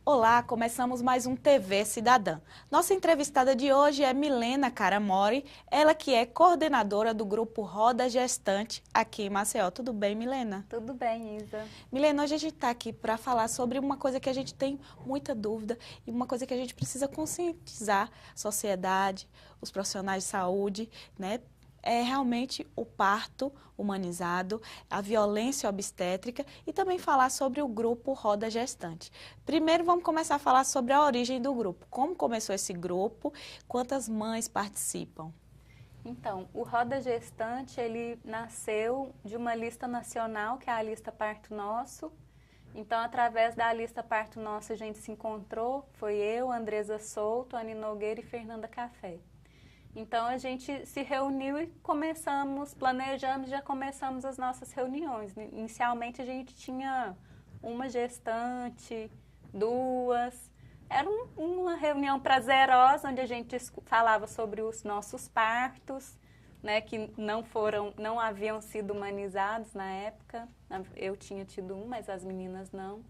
Olá, começamos mais um TV Cidadã. Nossa entrevistada de hoje é Milena Caramori, ela que é coordenadora do grupo Roda Gestante aqui em Maceió. Tudo bem, Milena? Tudo bem, Isa. Milena, hoje a gente está aqui para falar sobre uma coisa que a gente tem muita dúvida e uma coisa que a gente precisa conscientizar a sociedade, os profissionais de saúde, né? É realmente o parto humanizado, a violência obstétrica e também falar sobre o grupo Roda Gestante. Primeiro vamos começar a falar sobre a origem do grupo. Como começou esse grupo? Quantas mães participam? Então, o Roda Gestante, ele nasceu de uma lista nacional, que é a lista Parto Nosso. Então, através da lista Parto Nosso, a gente se encontrou, foi eu, Andresa Souto, Anny Nogueira e Fernanda Café. Então, a gente se reuniu e planejamos, já começamos as nossas reuniões. Inicialmente, a gente tinha uma gestante, duas. Era uma reunião prazerosa, onde a gente falava sobre os nossos partos, né, que não haviam sido humanizados na época. Eu tinha tido um, mas as meninas não.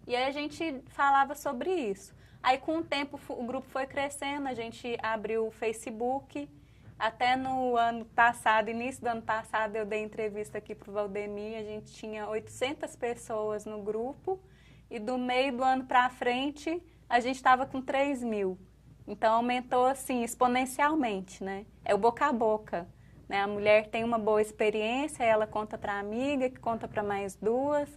E aí a gente falava sobre isso. Aí, com o tempo, o grupo foi crescendo, a gente abriu o Facebook. Até no ano passado, início do ano passado, eu dei entrevista aqui para o Valdemir, a gente tinha 800 pessoas no grupo. E do meio do ano para frente, a gente estava com 3.000. Então, aumentou, assim, exponencialmente, né? É o boca a boca, né? A mulher tem uma boa experiência, ela conta para a amiga, que conta para mais duas.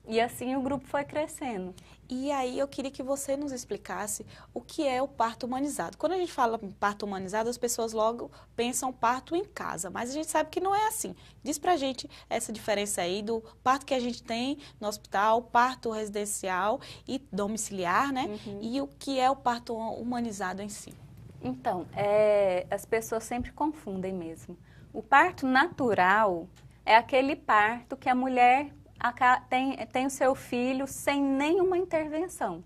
E assim o grupo foi crescendo. E aí eu queria que você nos explicasse o que é o parto humanizado. Quando a gente fala em parto humanizado, as pessoas logo pensam parto em casa, mas a gente sabe que não é assim. Diz pra gente essa diferença aí do parto que a gente tem no hospital, parto residencial e domiciliar, né? E o que é o parto humanizado em si. Então, as pessoas sempre confundem mesmo. O parto natural é aquele parto que a mulher tem o seu filho sem nenhuma intervenção.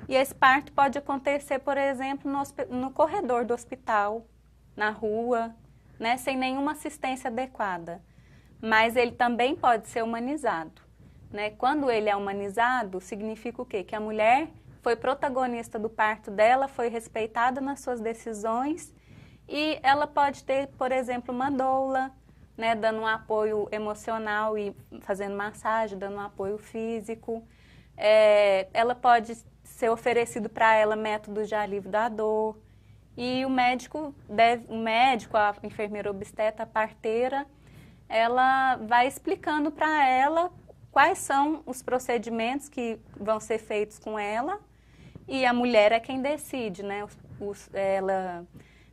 E esse parto pode acontecer, por exemplo, no corredor do hospital, na rua, né, sem nenhuma assistência adequada. Mas ele também pode ser humanizado, né? Quando ele é humanizado, significa o quê? Que a mulher foi protagonista do parto dela, foi respeitada nas suas decisões e ela pode ter, por exemplo, uma doula, né, dando um apoio emocional e fazendo massagem, dando um apoio físico. Ela pode ser oferecido para ela métodos de alívio da dor. E o médico, a enfermeira obstetra, a parteira, ela vai explicando para ela quais são os procedimentos que vão ser feitos com ela. E a mulher é quem decide, né? Ela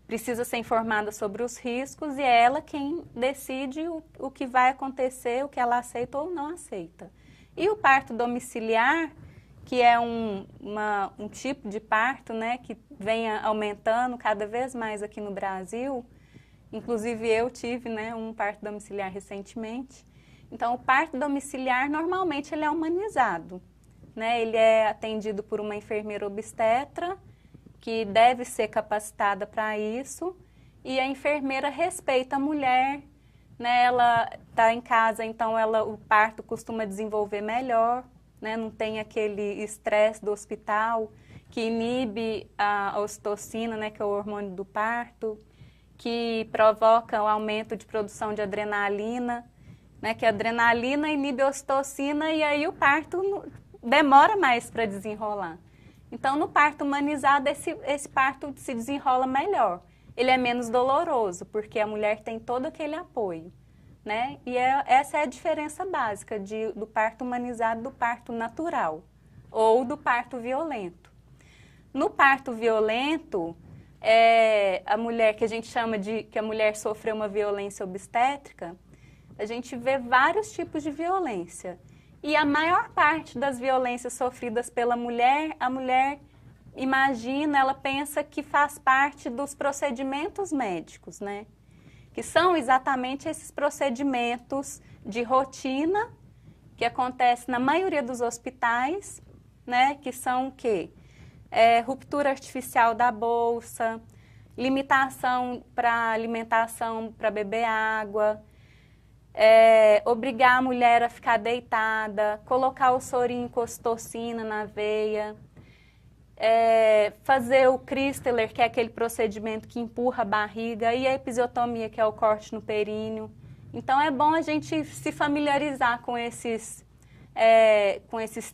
precisa ser informada sobre os riscos e é ela quem decide o que vai acontecer, o que ela aceita ou não aceita. E o parto domiciliar, que é um tipo de parto, né, que vem aumentando cada vez mais aqui no Brasil. Inclusive eu tive, né, um parto domiciliar recentemente. Então, o parto domiciliar, normalmente, ele é humanizado, né? Ele é atendido por uma enfermeira obstetra, que deve ser capacitada para isso, e a enfermeira respeita a mulher, né? Ela está em casa, então o parto costuma desenvolver melhor, né? Não tem aquele estresse do hospital que inibe a ocitocina, né? Que é o hormônio do parto, que provoca o aumento de produção de adrenalina, né? Que a adrenalina inibe a ocitocina e aí o parto demora mais para desenrolar. Então, no parto humanizado, esse parto se desenrola melhor. Ele é menos doloroso, porque a mulher tem todo aquele apoio, né? E essa é a diferença básica do parto humanizado do parto natural ou do parto violento. No parto violento, a mulher que a gente chama que a mulher sofreu uma violência obstétrica, a gente vê vários tipos de violência. E a maior parte das violências sofridas pela mulher, a mulher imagina, ela pensa que faz parte dos procedimentos médicos, né? Que são exatamente esses procedimentos de rotina que acontecem na maioria dos hospitais, né? Que são o quê? Ruptura artificial da bolsa, limitação para alimentação, para beber água, obrigar a mulher a ficar deitada, colocar o sorinho com ocitocina na veia, fazer o Christeler, que é aquele procedimento que empurra a barriga, e a episiotomia, que é o corte no períneo. Então, é bom a gente se familiarizar com esses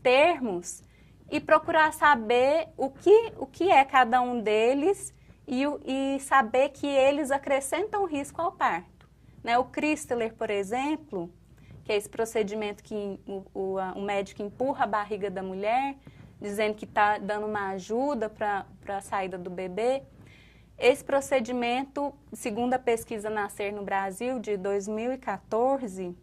termos e procurar saber o que é cada um deles e saber que eles acrescentam risco ao parto. Né? O Christeler, por exemplo, que é esse procedimento que o médico empurra a barriga da mulher, dizendo que está dando uma ajuda para a saída do bebê. Esse procedimento, segundo a pesquisa Nascer no Brasil, de 2014,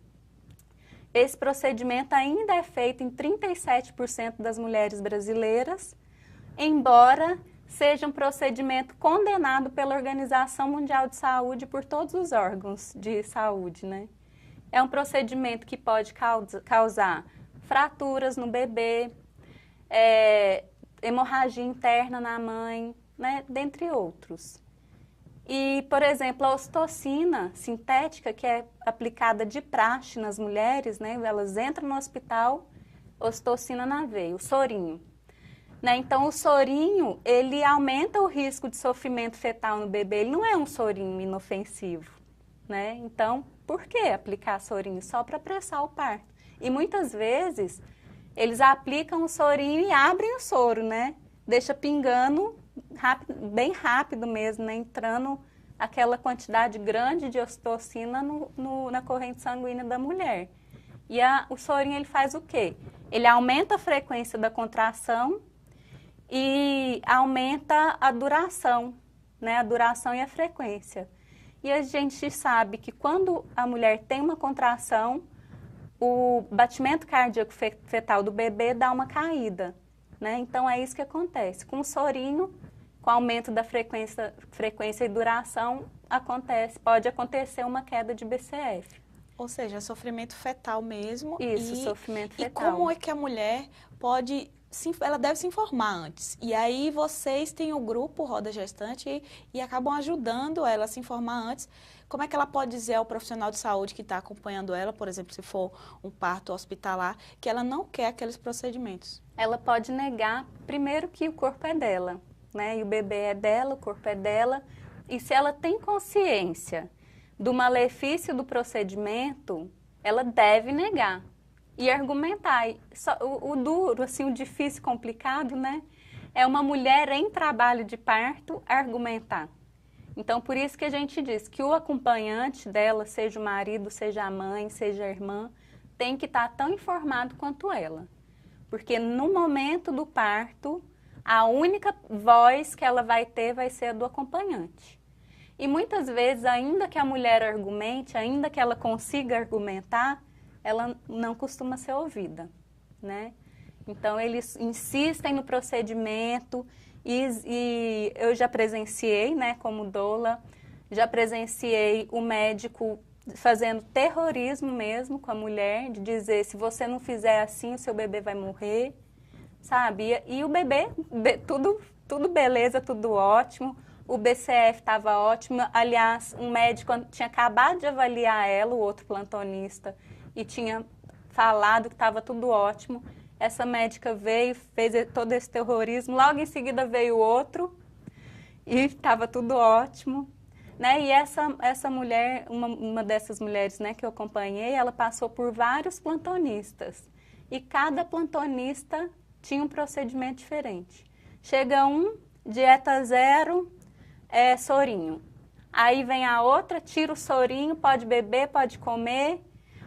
esse procedimento ainda é feito em 37% das mulheres brasileiras, embora seja um procedimento condenado pela Organização Mundial de Saúde por todos os órgãos de saúde, né? É um procedimento que pode causar fraturas no bebê, hemorragia interna na mãe, né? Dentre outros. E, por exemplo, a ocitocina sintética, que é aplicada de praxe nas mulheres, né? Elas entram no hospital, ocitocina na veia, o sorinho. Né? Então, o sorinho, ele aumenta o risco de sofrimento fetal no bebê, ele não é um sorinho inofensivo, né? Então, por que aplicar sorinho? Só para apressar o parto. E muitas vezes, eles aplicam o sorinho e abrem o soro, né? Deixa pingando bem rápido mesmo, né? Entrando aquela quantidade grande de ocitocina na corrente sanguínea da mulher. E o sorinho, ele faz o quê? Ele aumenta a frequência da contração e aumenta a duração, né? A duração e a frequência. E a gente sabe que quando a mulher tem uma contração, o batimento cardíaco fetal do bebê dá uma caída, né? Então, é isso que acontece. Com o sorinho, com o aumento da frequência e duração, pode acontecer uma queda de BCF. Ou seja, sofrimento fetal mesmo. Isso, sofrimento fetal. E como é que a mulher ela deve se informar antes? E aí vocês têm o grupo Roda Gestante e acabam ajudando ela a se informar antes. Como é que ela pode dizer ao profissional de saúde que está acompanhando ela, por exemplo, se for um parto hospitalar, que ela não quer aqueles procedimentos? Ela pode negar, primeiro, que o corpo é dela, né? E o bebê é dela, o corpo é dela. E se ela tem consciência do malefício do procedimento, ela deve negar e argumentar. O duro, assim, o difícil, complicado, né? É uma mulher em trabalho de parto argumentar. Então, por isso que a gente diz que o acompanhante dela, seja o marido, seja a mãe, seja a irmã, tem que estar tão informado quanto ela. Porque no momento do parto, a única voz que ela vai ter vai ser a do acompanhante. E muitas vezes, ainda que a mulher argumente, ainda que ela consiga argumentar, ela não costuma ser ouvida, né? Então, eles insistem no procedimento e eu já presenciei, né, como doula, já presenciei o médico fazendo terrorismo mesmo com a mulher, de dizer, se você não fizer assim, o seu bebê vai morrer, sabe? E o bebê, tudo beleza, tudo ótimo, o BCF estava ótimo, aliás, um médico tinha acabado de avaliar ela, o outro plantonista, e tinha falado que estava tudo ótimo. Essa médica veio, fez todo esse terrorismo, logo em seguida veio outro e estava tudo ótimo. Né? E essa mulher, uma dessas mulheres, né, que eu acompanhei, ela passou por vários plantonistas. E cada plantonista tinha um procedimento diferente. Chega dieta zero, sorinho. Aí vem a outra, tira o sorinho, pode beber, pode comer,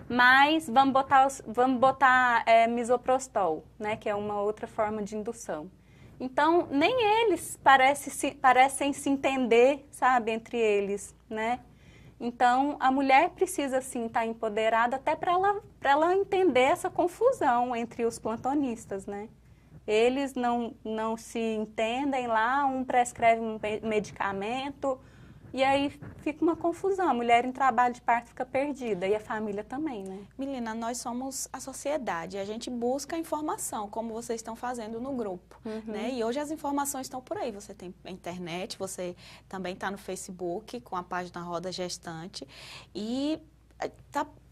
mas vamos botar misoprostol, né, que é uma outra forma de indução. Então, nem eles parecem se entender, sabe, entre eles, né? Então, a mulher precisa, sim, estar empoderada até para ela entender essa confusão entre os plantonistas, né? Eles não se entendem lá, um prescreve um medicamento, e aí fica uma confusão. A mulher em trabalho de parto fica perdida e a família também, né? Milena, nós somos a sociedade, a gente busca informação, como vocês estão fazendo no grupo, né? E hoje as informações estão por aí, você tem a internet, você também está no Facebook com a página Roda Gestante e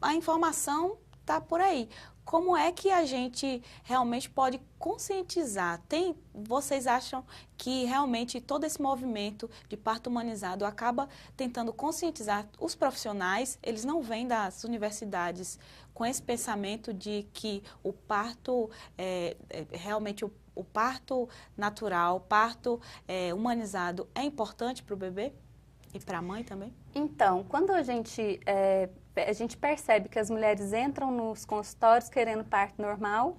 a informação está por aí. como é que a gente realmente pode conscientizar? Vocês acham que realmente todo esse movimento de parto humanizado acaba tentando conscientizar os profissionais? Eles não vêm das universidades com esse pensamento de que o parto, realmente o parto natural, o parto humanizado é importante para o bebê e para a mãe também? Então, quando a gente percebe que as mulheres entram nos consultórios querendo parto normal,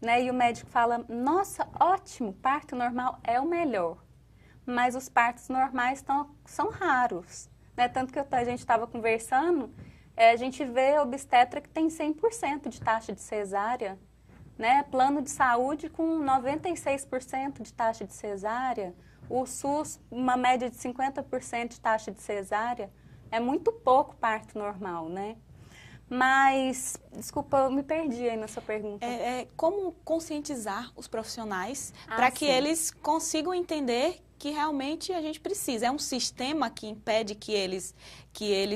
né, e o médico fala, nossa, ótimo, parto normal é o melhor, mas os partos normais são raros, né, tanto que a gente estava conversando, a gente vê obstetra que tem 100% de taxa de cesárea, né, plano de saúde com 96% de taxa de cesárea, o SUS, uma média de 50% de taxa de cesárea, é muito pouco parto normal, né? Mas, desculpa, eu me perdi aí na sua pergunta. Como conscientizar os profissionais para que eles consigam entender que realmente a gente precisa. É um sistema que impede que eles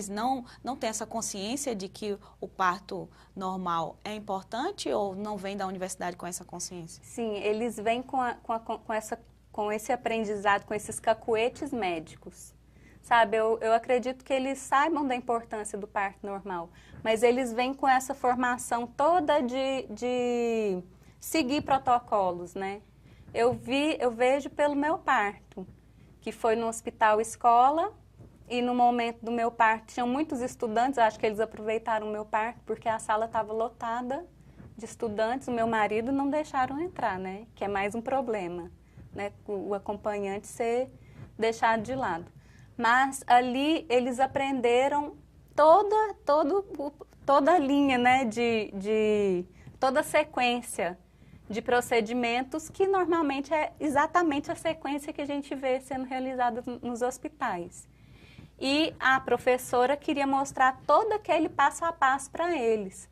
não tenham essa consciência de que o parto normal é importante ou não vem da universidade com essa consciência? Sim, eles vêm com esse aprendizado, com esses cacuetes médicos. Sabe, eu acredito que eles saibam da importância do parto normal, mas eles vêm com essa formação toda de seguir protocolos, né? Eu vejo pelo meu parto, que foi no hospital escola, e no momento do meu parto tinham muitos estudantes, acho que eles aproveitaram o meu parto, porque a sala estava lotada de estudantes, o meu marido não deixaram entrar, né? Que é mais um problema, né? O acompanhante ser deixado de lado. Mas ali eles aprenderam toda a linha, né, toda a sequência de procedimentos que normalmente é exatamente a sequência que a gente vê sendo realizada nos hospitais. E a professora queria mostrar todo aquele passo a passo para eles.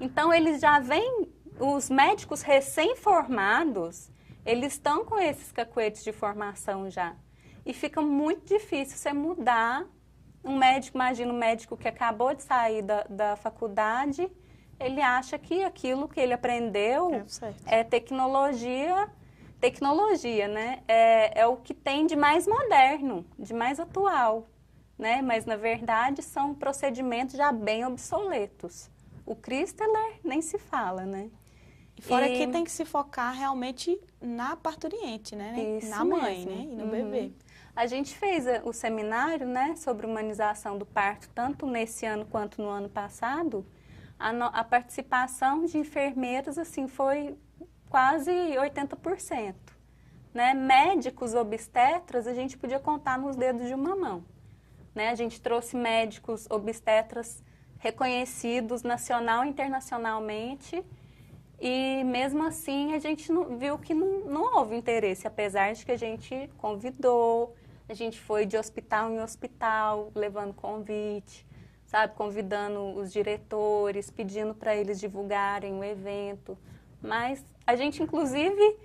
Então eles já vêm, os médicos recém-formados, eles estão com esses cacuetes de formação já. E fica muito difícil você mudar um médico, imagina um médico que acabou de sair da faculdade, ele acha que aquilo que ele aprendeu é tecnologia, né? É o que tem de mais moderno, de mais atual, né? Mas, na verdade, são procedimentos já bem obsoletos. O Christeler nem se fala, né? E fora que tem que se focar realmente na parturiente, né? Isso na mãe, mesmo. né? E no bebê. A gente fez o seminário, né, sobre humanização do parto, tanto nesse ano quanto no ano passado. A participação de enfermeiras, assim, foi quase 80%. Né? Médicos obstetras, a gente podia contar nos dedos de uma mão. Né? A gente trouxe médicos obstetras reconhecidos nacional e internacionalmente, e mesmo assim a gente viu que não houve interesse, apesar de que a gente convidou, a gente foi de hospital em hospital, levando convite, sabe, convidando os diretores, pedindo para eles divulgarem o evento. Mas a gente, inclusive,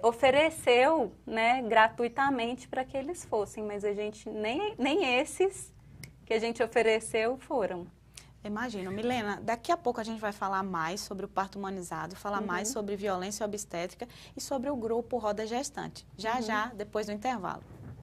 ofereceu, né, gratuitamente para que eles fossem, mas a gente nem esses que a gente ofereceu foram. Imagino. Milena, daqui a pouco a gente vai falar mais sobre o parto humanizado, falar mais sobre violência obstétrica e sobre o grupo Roda Gestante. Já, depois do intervalo.